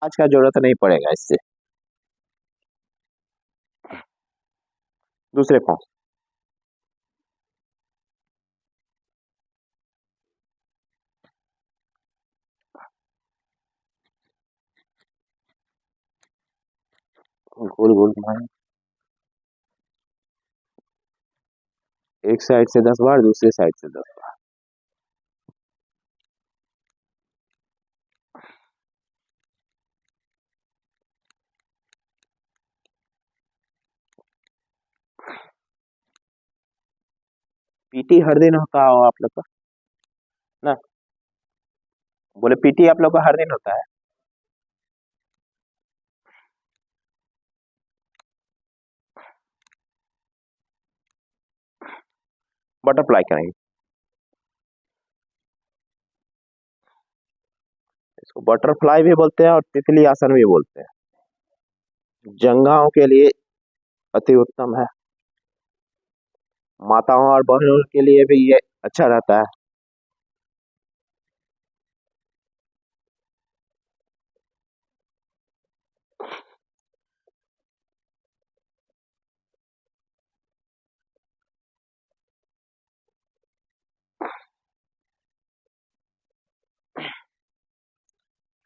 आज का जरूरत नहीं पड़ेगा इससे। दूसरे पाँव गोल गोल घुमाएं, एक साइड से 10 बार, दूसरी साइड से 10 बार। पीटी हर दिन होता हो आप लोग का ना? बोले पीटी आप लोग का हर दिन होता है? बटरफ्लाई करेंगे, इसको बटरफ्लाई भी बोलते हैं और तितली आसन भी बोलते हैं। जंघाओं के लिए अति उत्तम है, माताओं और बहनों के लिए भी ये अच्छा रहता है।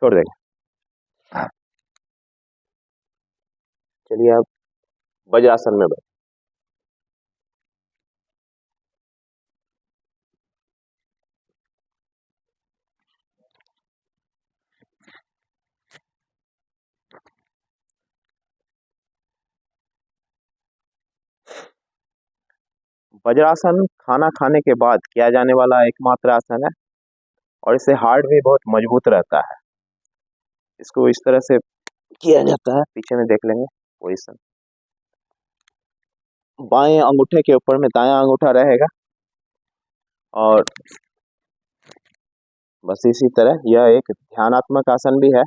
छोड़ देंगे। चलिए अब वज्रासन में बैठ। वज्रासन खाना खाने के बाद किया जाने वाला एकमात्र आसन है और इससे हार्ट भी बहुत मजबूत रहता है। इसको इस तरह से किया जाता है, पीछे में देख लेंगे पोजीशन। बाएं अंगूठे के ऊपर में दायां अंगूठा रहेगा और बस इसी तरह यह एक ध्यानात्मक आसन भी है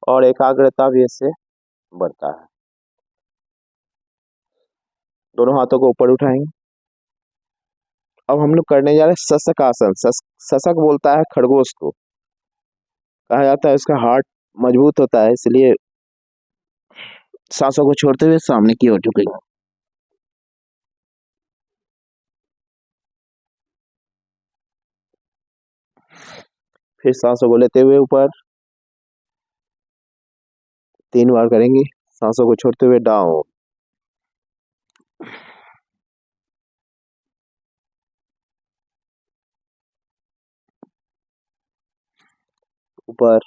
और एकाग्रता भी इससे बढ़ता है। दोनों हाथों को ऊपर उठाएंगे। अब हम लोग करने जा रहे हैं सशक आसन। सशक बोलता है खरगोश को, कहा जाता है इसका हार्ट मजबूत होता है, इसलिए सांसों को छोड़ते हुए सामने की ओर झुकेंगे। फिर सांसों को लेते हुए ऊपर 3 बार करेंगे, सांसों को छोड़ते हुए डाउन। ऊपर,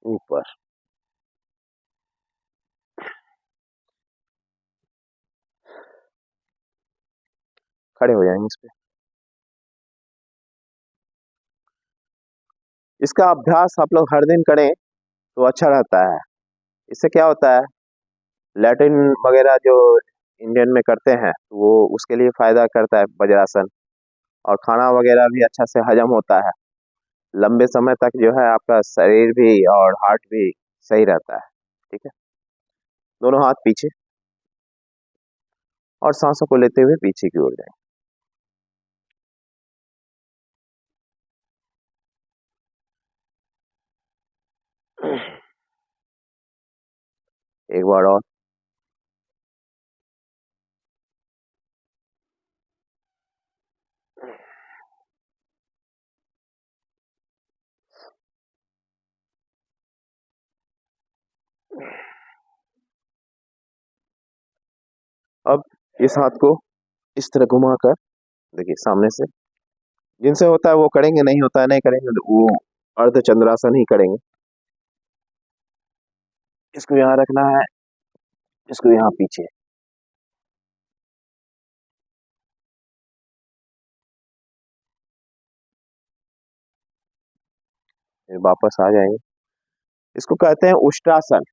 ऊपर। खड़े हो जाएंगे इस पे। इसका अभ्यास आप लोग हर दिन करें तो अच्छा रहता है। इससे क्या होता है, लैटिन वगैरह जो इंडियन में करते हैं वो उसके लिए फायदा करता है वज्रासन, और खाना वगैरह भी अच्छा से हजम होता है। लंबे समय तक जो है आपका शरीर भी और हार्ट भी सही रहता है। ठीक है, दोनों हाथ पीछे और सांसों को लेते हुए पीछे की ओर जाएं। एक बार और। अब इस हाथ को इस तरह घुमाकर देखिए सामने से, जिनसे होता है वो करेंगे, नहीं होता है नहीं करेंगे, तो वो अर्ध चंद्रासन ही करेंगे। इसको यहाँ रखना है, इसको यहाँ पीछे। फिर वापस आ जाएंगे। इसको कहते हैं उष्ट्रासन।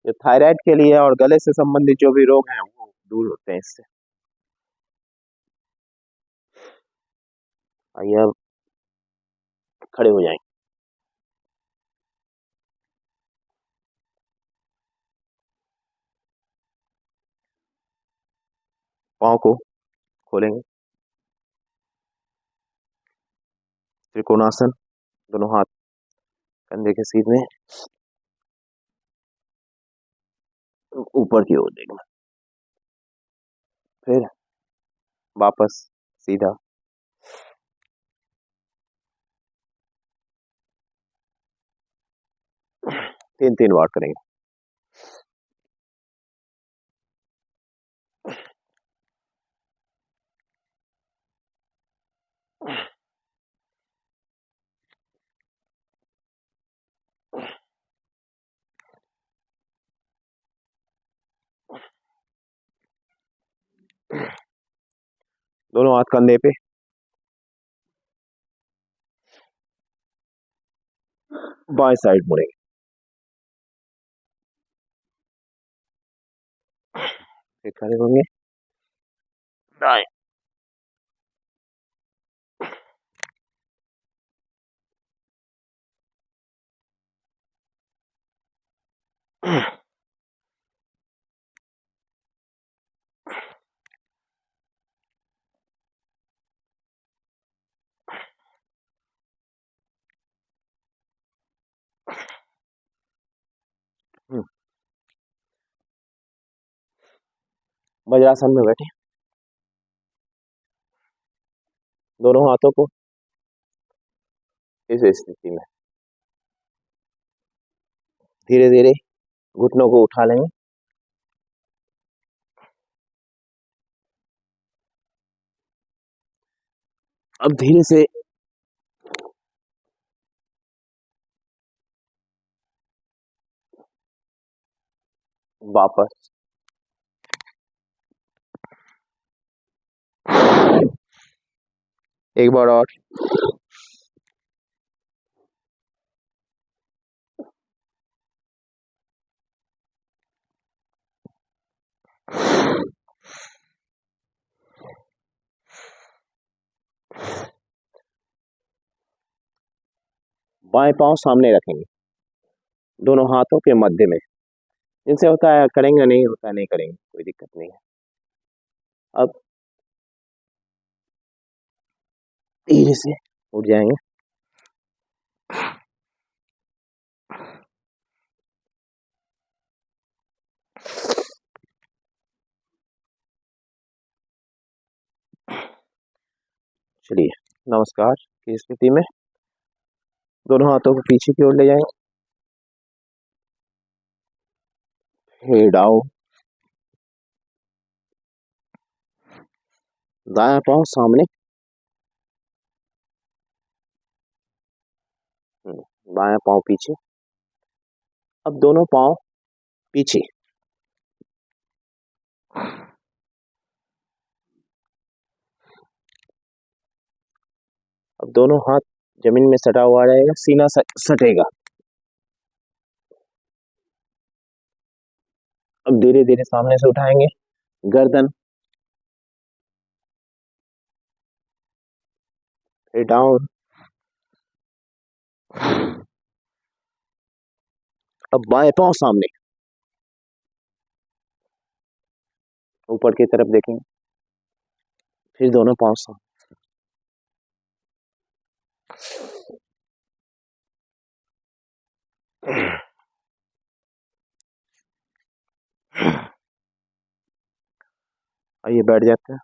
ये थायराइड के लिए और गले से संबंधित जो भी रोग हैं वो दूर होते हैं इससे। आइए अब खड़े हो जाएंगे। पाँव को खोलेंगे, त्रिकोणासन, दोनों हाथ कंधे के सीधे ऊपर की ओर देखना, फिर वापस सीधा, 3-3 बार करेंगे। दोनों हाथ कंधे पे, बाएं साइड मुड़ेंगे, फिर खड़े होंगे, दाएं, वज्रासन में बैठे, दोनों हाथों को इस स्थिति में धीरे धीरे घुटनों को उठा लेंगे, अब धीरे से वापस एक बार और, बाएं पांव सामने रखेंगे, दोनों हाथों के मध्य में, जिनसे होता है करेंगे, नहीं होता है नहीं करेंगे, कोई दिक्कत नहीं है। अब धीरे से उठ जाएंगे, चलिए नमस्कार की स्थिति में दोनों हाथों को पीछे की ओर ले जाएंगे, हेड आओ, दायां पांव सामने, बायां पांव पीछे, अब दोनों पांव पीछे, अब दोनों हाथ जमीन में सटा हुआ रहेगा, सीना सटेगा। अब धीरे धीरे सामने से उठाएंगे, गर्दन, फिर डाउन, अब बाएं पांव सामने, ऊपर की तरफ देखेंगे, फिर दोनों पांव सामने, आइए बैठ जाते हैं।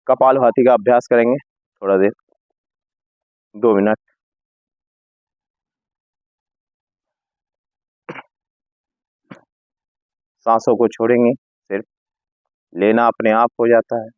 कपालभाति का अभ्यास करेंगे थोड़ा देर, 2 मिनट। सांसों को छोड़ेंगे, सिर्फ लेना अपने आप हो जाता है।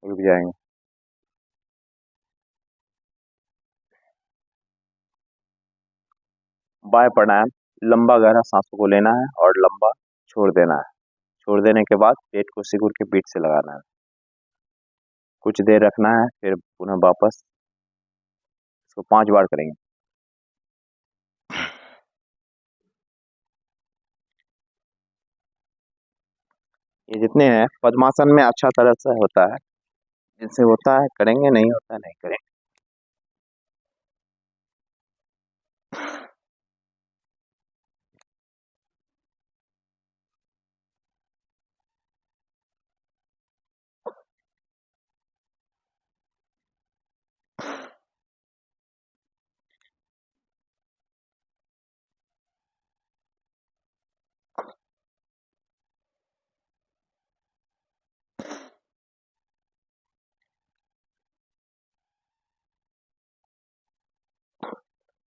रुक जाएंगे। बाय प्राणायाम, लंबा गहरा सांसों को लेना है और लंबा छोड़ देना है। छोड़ देने के बाद पेट को सिकुड़ के पीठ से लगाना है। कुछ देर रखना है, फिर पुनः वापस इसको 5 बार करेंगे। ये जितने हैं पद्मासन में अच्छा तरह से होता है। जिनसे होता है करेंगे, नहीं होता नहीं करेंगे।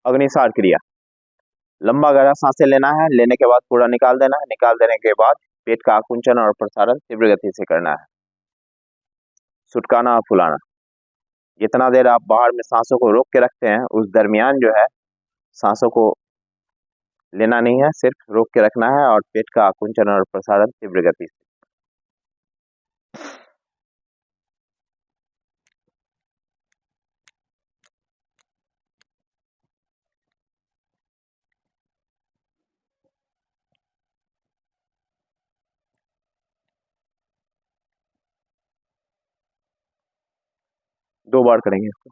अग्निसार क्रिया, लंबा गहरा सांसें लेना है, लेने के बाद पूरा निकाल देना है, निकाल देने के बाद पेट का आकुंचन और प्रसारण तीव्र गति से करना है। सुटकाना और फुलाना, जितना देर आप बाहर में सांसों को रोक के रखते हैं उस दरमियान जो है सांसों को लेना नहीं है, सिर्फ रोक के रखना है और पेट का आकुंचन और प्रसारण तीव्र गति से। 2 बार करेंगे इसको।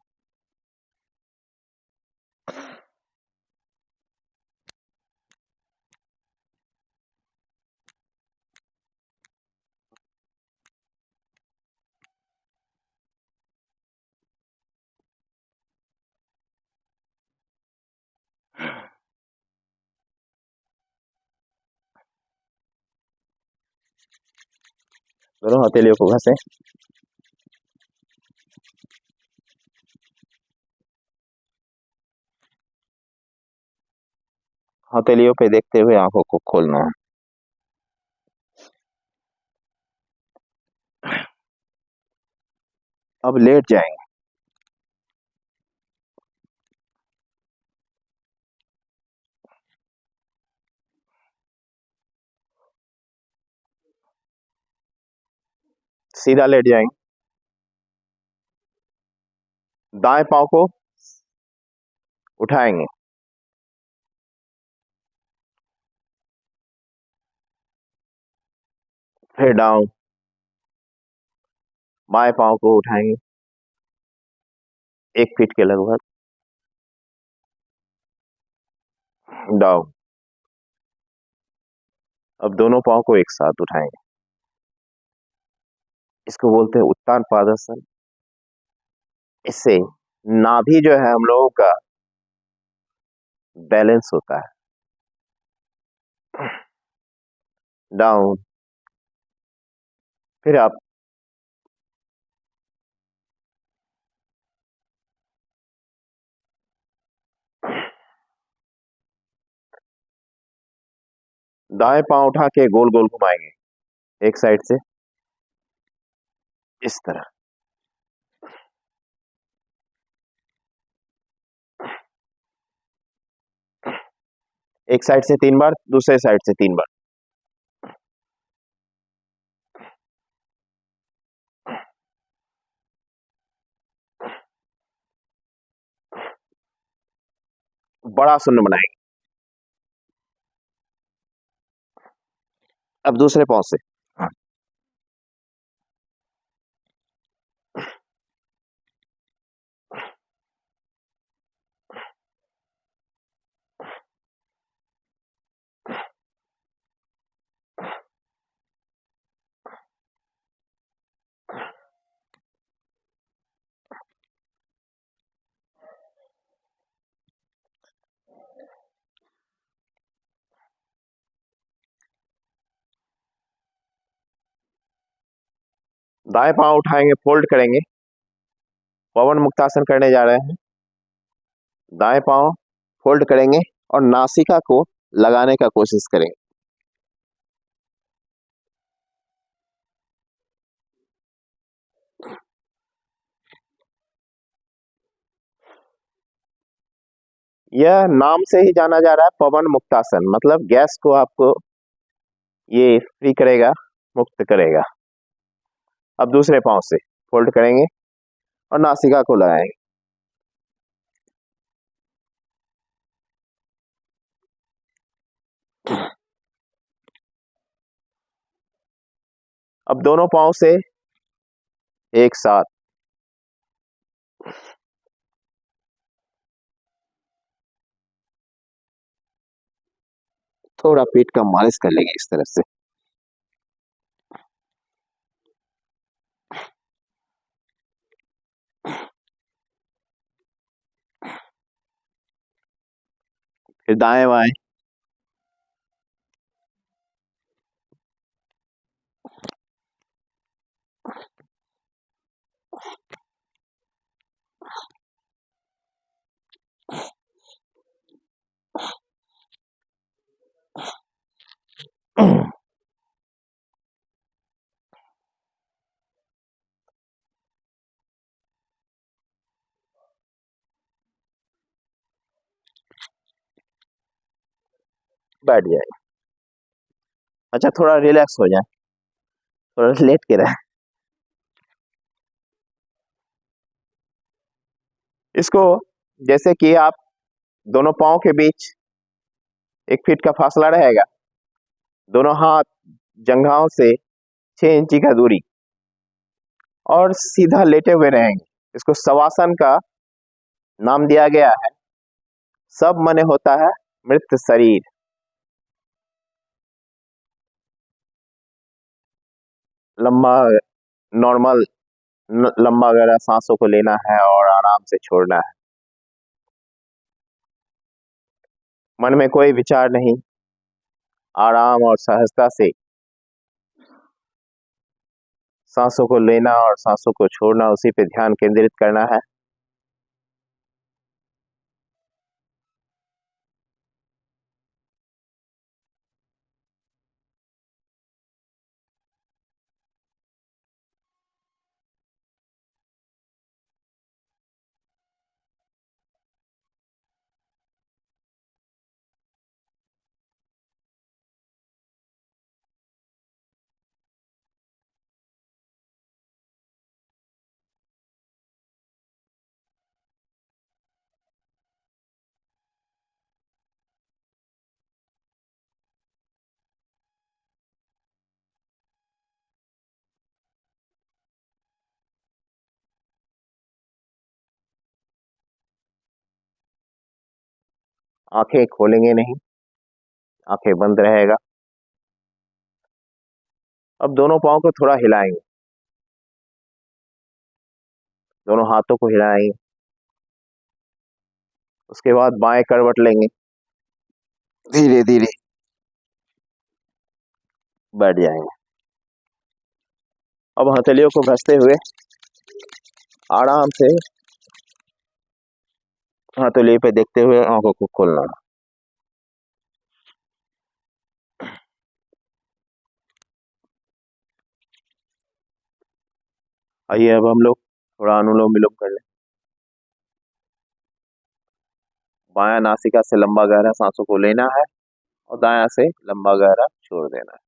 दोनों हथेलियों को घसें। हथेलियों पे देखते हुए आंखों को खोलना है। अब लेट जाएंगे। सीधा लेट जाएंगे। दाएं पांव को उठाएंगे, फिर डाउन। बाएं पांव को उठाएंगे 1 फीट के लगभग, डाउन। अब दोनों पांव को एक साथ उठाएंगे। इसको बोलते हैं उत्तान पादासन। इससे नाभि जो है हम लोगों का बैलेंस होता है। डाउन। फिर आप दाएं पांव उठा के गोल गोल घुमाएंगे एक साइड से, इस तरह। एक साइड से 3 बार, दूसरे साइड से 3 बार। बड़ा शून्य बनाएंगे। अब दूसरे पांव से दाएं पांव उठाएंगे, फोल्ड करेंगे, पवन मुक्तासन करने जा रहे हैं। दाएं पांव फोल्ड करेंगे और नासिका को लगाने का कोशिश करेंगे। यह नाम से ही जाना जा रहा है पवन मुक्तासन, मतलब गैस को आपको ये फ्री करेगा, मुक्त करेगा। अब दूसरे पांव से फोल्ड करेंगे और नासिका को लगाएंगे। अब दोनों पांव से एक साथ थोड़ा पीठ का मालिश कर लेंगे इस तरफ से। फिर दाएं बाएं। बैठ जाए। अच्छा, थोड़ा रिलैक्स हो जाए, थोड़ा लेट के रहे। इसको जैसे कि आप दोनों पाँव के बीच 1 फीट का फासला रहेगा, दोनों हाथ जंघाओं से 6 इंची का दूरी, और सीधा लेटे हुए रहेंगे। इसको शवासन का नाम दिया गया है। सब मने होता है मृत शरीर। लंबा नॉर्मल लंबा गहरा सांसों को लेना है और आराम से छोड़ना है। मन में कोई विचार नहीं, आराम और सहजता से सांसों को लेना और सांसों को छोड़ना, उसी पे ध्यान केंद्रित करना है। आंखें खोलेंगे नहीं, आंखें बंद रहेगा। अब दोनों पाँव को थोड़ा हिलाएंगे, दोनों हाथों को हिलाएंगे। उसके बाद बाएं करवट लेंगे, धीरे धीरे बैठ जाएंगे। अब हथेलियों को घसते हुए आराम से हथेली पे देखते हुए आंखों को खोलना। आइए अब हम लोग थोड़ा अनुलोम विलोम कर लें। बायां नासिका से लंबा गहरा सांसों को लेना है और दायां से लंबा गहरा छोड़ देना है।